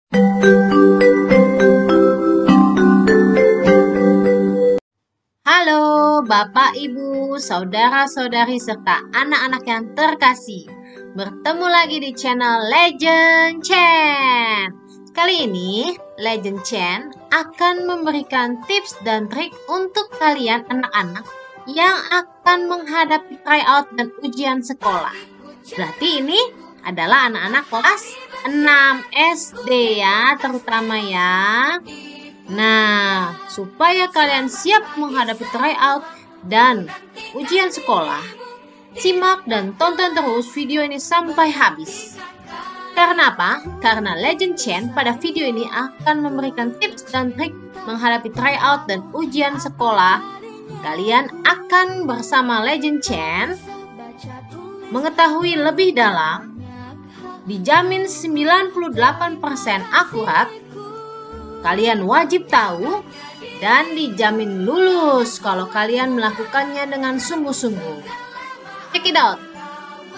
Halo Bapak, Ibu, saudara-saudari, serta anak-anak yang terkasih. Bertemu lagi di channel Legend Chen. Kali ini Legend Chen akan memberikan tips dan trik untuk kalian anak-anak yang akan menghadapi tryout dan ujian sekolah. Berarti ini adalah anak-anak kelas 6 SD ya, terutama ya. Nah, supaya kalian siap menghadapi tryout dan ujian sekolah, simak dan tonton terus video ini sampai habis. Karena apa? Karena Legend Chen pada video ini akan memberikan tips dan trik menghadapi tryout dan ujian sekolah. Kalian akan bersama Legend Chen mengetahui lebih dalam, dijamin 98% akurat, kalian wajib tahu, dan dijamin lulus kalau kalian melakukannya dengan sungguh-sungguh. Check it out.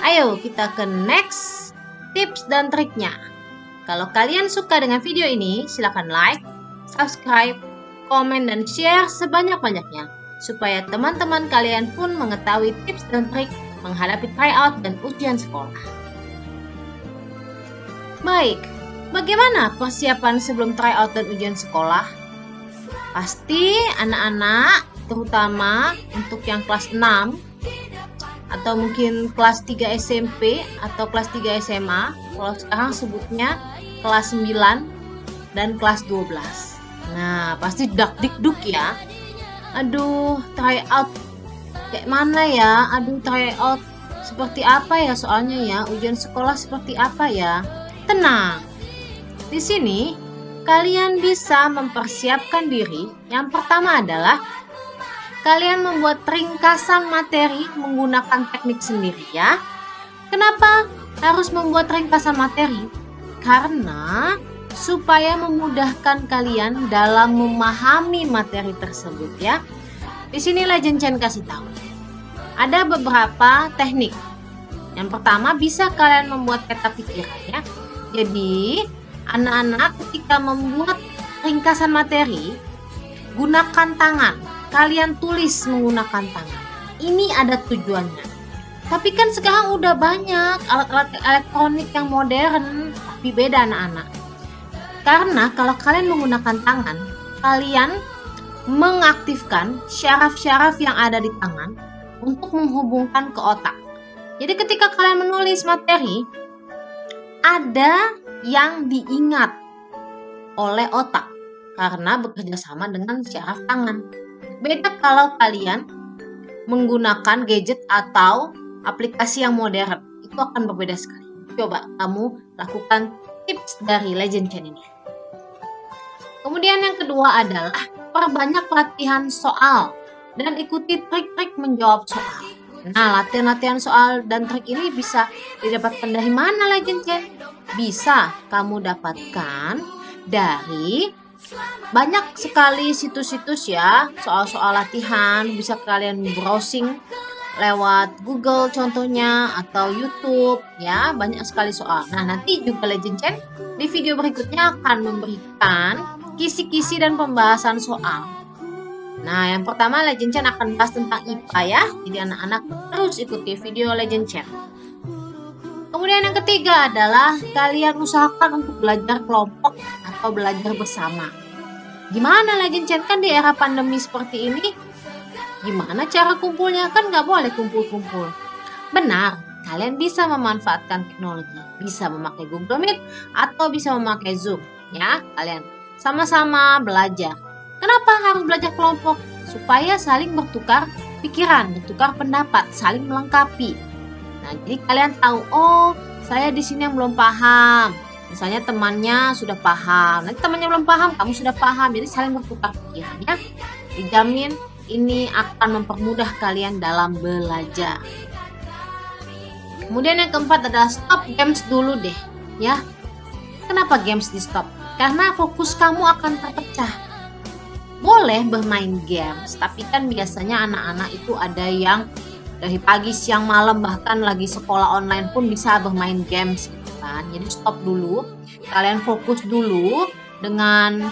Ayo kita ke next tips dan triknya. Kalau kalian suka dengan video ini, silakan like, subscribe, komen, dan share sebanyak-banyaknya supaya teman-teman kalian pun mengetahui tips dan trik menghadapi tryout dan ujian sekolah. Baik, bagaimana persiapan sebelum tryout dan ujian sekolah? Pasti anak-anak, terutama untuk yang kelas 6 atau mungkin kelas 3 SMP atau kelas 3 SMA, kalau sekarang sebutnya kelas 9 dan kelas 12. Nah, pasti dak-dik-duk ya. Aduh, tryout kayak mana ya? Aduh, tryout seperti apa ya soalnya ya? Ujian sekolah seperti apa ya? Tenang. Di sini kalian bisa mempersiapkan diri. Yang pertama adalah kalian membuat ringkasan materi menggunakan teknik sendiri ya. Kenapa harus membuat ringkasan materi? Karena supaya memudahkan kalian dalam memahami materi tersebut ya. Di sini Legend Chen kasih tahu. Ada beberapa teknik. Yang pertama bisa kalian membuat peta pikiran ya. Jadi anak-anak ketika membuat ringkasan materi, gunakan tangan. Kalian tulis menggunakan tangan. Ini ada tujuannya. Tapi kan sekarang udah banyak alat-alat elektronik yang modern, tapi beda anak-anak. Karena kalau kalian menggunakan tangan, kalian mengaktifkan syaraf-syaraf yang ada di tangan untuk menghubungkan ke otak. Jadi ketika kalian menulis materi, ada yang diingat oleh otak karena bekerja sama dengan syaraf tangan. Beda kalau kalian menggunakan gadget atau aplikasi yang modern, itu akan berbeda sekali. Coba kamu lakukan tips dari Legend Chen ini. Kemudian yang kedua adalah perbanyak latihan soal dan ikuti trik-trik menjawab soal. Nah, latihan-latihan soal dan trik ini bisa didapatkan dari mana Legend Chen? Bisa kamu dapatkan dari banyak sekali situs-situs ya, soal-soal latihan. Bisa kalian browsing lewat Google contohnya atau YouTube ya, banyak sekali soal. Nah, nanti juga Legend Chen di video berikutnya akan memberikan kisi-kisi dan pembahasan soal. Nah, yang pertama Legend Chen akan bahas tentang IPA ya. Jadi anak-anak terus ikuti video Legend Chen. Kemudian yang ketiga adalah kalian usahakan untuk belajar kelompok atau belajar bersama. Gimana Legend Chen, kan di era pandemi seperti ini, gimana cara kumpulnya? Kan nggak boleh kumpul-kumpul. Benar, kalian bisa memanfaatkan teknologi. Bisa memakai Google Meet atau bisa memakai Zoom ya. Kalian sama-sama belajar. Kenapa harus belajar kelompok? Supaya saling bertukar pikiran, bertukar pendapat, saling melengkapi. Nah, jadi kalian tahu, oh, saya di sini yang belum paham. Misalnya temannya sudah paham, nanti temannya belum paham, kamu sudah paham. Jadi saling bertukar pikiran ya. Dijamin ini akan mempermudah kalian dalam belajar. Kemudian yang keempat adalah stop games dulu deh, ya. Kenapa games di stop? Karena fokus kamu akan terpecah. Boleh bermain games, tapi kan biasanya anak-anak itu ada yang dari pagi, siang, malam, bahkan lagi sekolah online pun bisa bermain games. kan. Jadi stop dulu, kalian fokus dulu dengan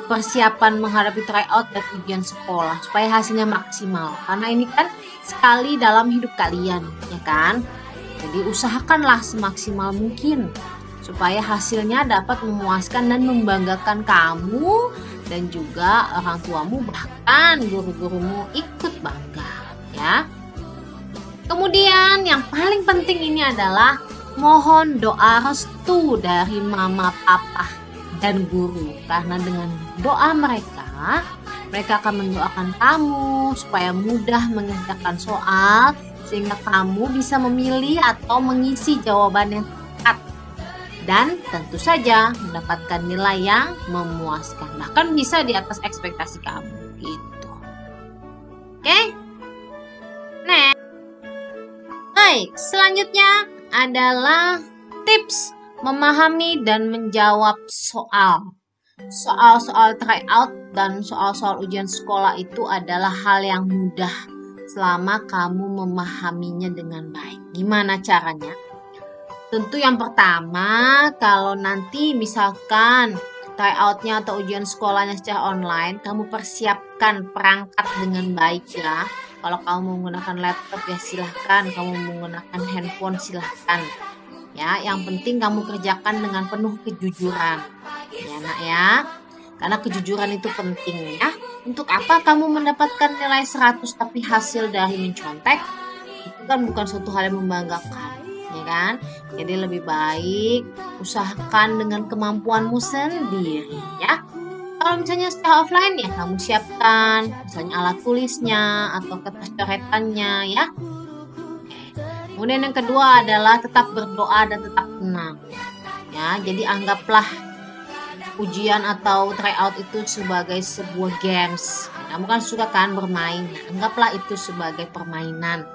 persiapan menghadapi tryout dan ujian sekolah supaya hasilnya maksimal. Karena ini kan sekali dalam hidup kalian, ya kan? Jadi usahakanlah semaksimal mungkin supaya hasilnya dapat memuaskan dan membanggakan kamu dan juga orang tuamu, bahkan guru-gurumu ikut bangga, ya. Kemudian yang paling penting ini adalah mohon doa restu dari mama, papa, dan guru. Karena dengan doa mereka akan mendoakan kamu supaya mudah mengerjakan soal sehingga kamu bisa memilih atau mengisi jawaban yang tepat dan tentu saja mendapatkan nilai yang memuaskan, bahkan bisa di atas ekspektasi kamu gitu. Oke? Next. Baik, selanjutnya adalah tips memahami dan menjawab soal. Soal-soal tryout dan soal-soal ujian sekolah itu adalah hal yang mudah selama kamu memahaminya dengan baik. Gimana caranya? Tentu yang pertama, kalau nanti misalkan tryoutnya atau ujian sekolahnya secara online, kamu persiapkan perangkat dengan baik ya. Kalau kamu menggunakan laptop ya silahkan, kamu menggunakan handphone silahkan. Ya, yang penting kamu kerjakan dengan penuh kejujuran. Ya nak ya, karena kejujuran itu penting ya. Untuk apa kamu mendapatkan nilai 100 tapi hasil dari mencontek? Itu kan bukan suatu hal yang membanggakan, ya kan? Jadi lebih baik usahakan dengan kemampuanmu sendiri ya. Kalau misalnya secara offline ya kamu siapkan misalnya alat tulisnya atau kertas coretannya ya. Kemudian yang kedua adalah tetap berdoa dan tetap tenang. Ya, jadi anggaplah ujian atau tryout itu sebagai sebuah games. Kamu kan suka kan bermain. Anggaplah itu sebagai permainan.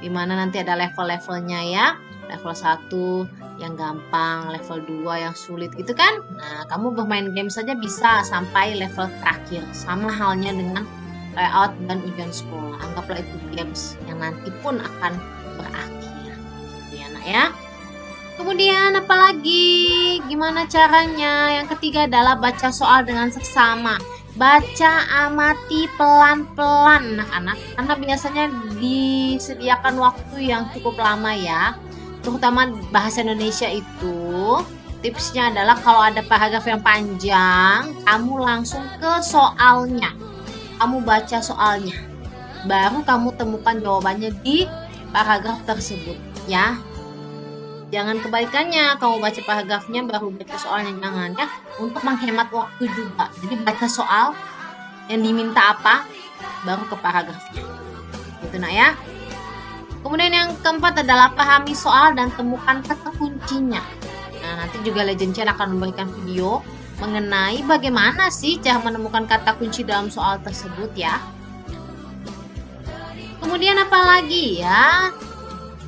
Dimana nanti ada level-levelnya ya. Level 1 yang gampang, level 2 yang sulit gitu kan. Nah, kamu bermain game saja bisa sampai level terakhir. Sama halnya dengan tryout dan ujian sekolah. Anggaplah itu games yang nanti pun akan berakhir. Ya nak ya. Kemudian apalagi? Gimana caranya? Yang ketiga adalah baca soal dengan seksama. Baca amati pelan-pelan anak-anak. Karena biasanya disediakan waktu yang cukup lama ya. Terutama bahasa Indonesia itu. Tipsnya adalah kalau ada paragraf yang panjang, kamu langsung ke soalnya. Kamu baca soalnya. Baru kamu temukan jawabannya di paragraf tersebut ya. Jangan kebalikannya, kamu baca paragrafnya baru baca soalnya, jangan ya. Untuk menghemat waktu juga. Jadi baca soal yang diminta apa, baru ke paragrafnya. Gitu nak ya. Kemudian yang keempat adalah pahami soal dan temukan kata kuncinya. Nah, nanti juga Legend Chain akan memberikan video mengenai bagaimana sih cara menemukan kata kunci dalam soal tersebut ya. Kemudian apa lagi ya?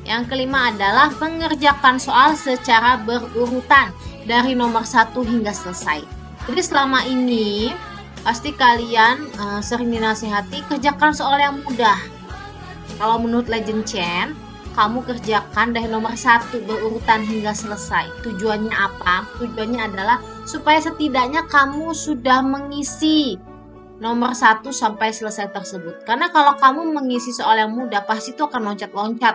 Yang kelima adalah mengerjakan soal secara berurutan dari nomor 1 hingga selesai. Jadi selama ini pasti kalian sering dinasihati kerjakan soal yang mudah. Kalau menurut Legend Chain, kamu kerjakan dari nomor 1 berurutan hingga selesai. Tujuannya apa? Tujuannya adalah supaya setidaknya kamu sudah mengisi nomor 1 sampai selesai tersebut. Karena kalau kamu mengisi soal yang mudah, pasti itu akan loncat-loncat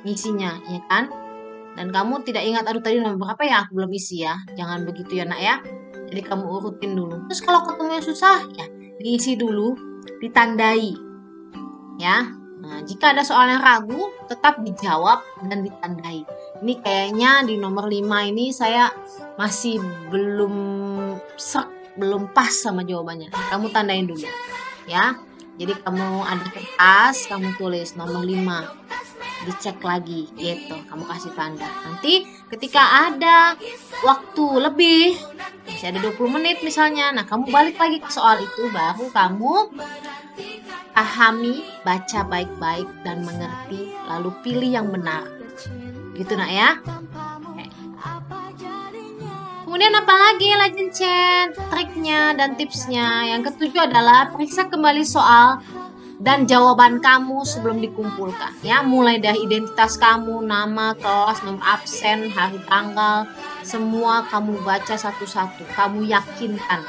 ngisinya, ya kan? Dan kamu tidak ingat, aduh tadi nomor berapa ya, aku belum isi ya. Jangan begitu ya nak ya. Jadi kamu urutin dulu. Terus kalau ketemu yang susah, ya diisi dulu, ditandai. Ya. Nah, jika ada soal yang ragu, tetap dijawab dan ditandai. Ini kayaknya di nomor 5 ini saya masih belum pas sama jawabannya. Kamu tandain dulu. Ya. Jadi kamu ada kertas, kamu tulis nomor 5. Dicek lagi gitu, kamu kasih tanda. Nanti ketika ada waktu lebih, masih ada 20 menit misalnya, nah kamu balik lagi ke soal itu, baru kamu pahami, baca baik-baik dan mengerti, lalu pilih yang benar gitu nak ya. Oke. Kemudian apalagi Legend Chain triknya dan tipsnya? Yang ketujuh adalah periksa kembali soal dan jawaban kamu sebelum dikumpulkan ya, mulai dari identitas kamu, nama, kelas, nomor absen, hari tanggal, semua kamu baca satu-satu, kamu yakinkan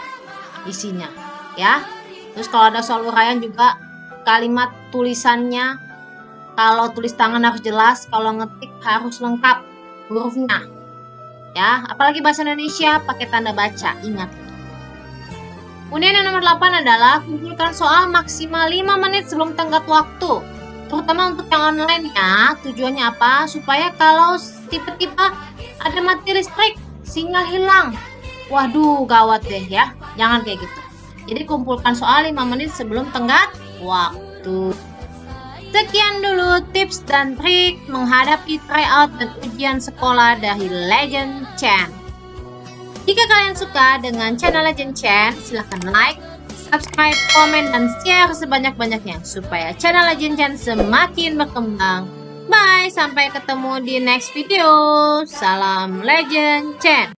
isinya ya. Terus kalau ada soal uraian juga kalimat tulisannya, kalau tulis tangan harus jelas, kalau ngetik harus lengkap hurufnya ya, apalagi bahasa Indonesia pakai tanda baca, ingat. Kemudian yang nomor 8 adalah kumpulkan soal maksimal 5 menit sebelum tenggat waktu. Terutama untuk yang online ya. Tujuannya apa? Supaya kalau tiba-tiba ada mati listrik, sinyal hilang. Waduh, gawat deh ya. Jangan kayak gitu. Jadi kumpulkan soal 5 menit sebelum tenggat waktu. Sekian dulu tips dan trik menghadapi tryout dan ujian sekolah dari Legend Chen. Jika kalian suka dengan channel Legend Chen, silahkan like, subscribe, komen, dan share sebanyak-banyaknya supaya channel Legend Chen semakin berkembang. Bye, sampai ketemu di next video. Salam Legend Chen.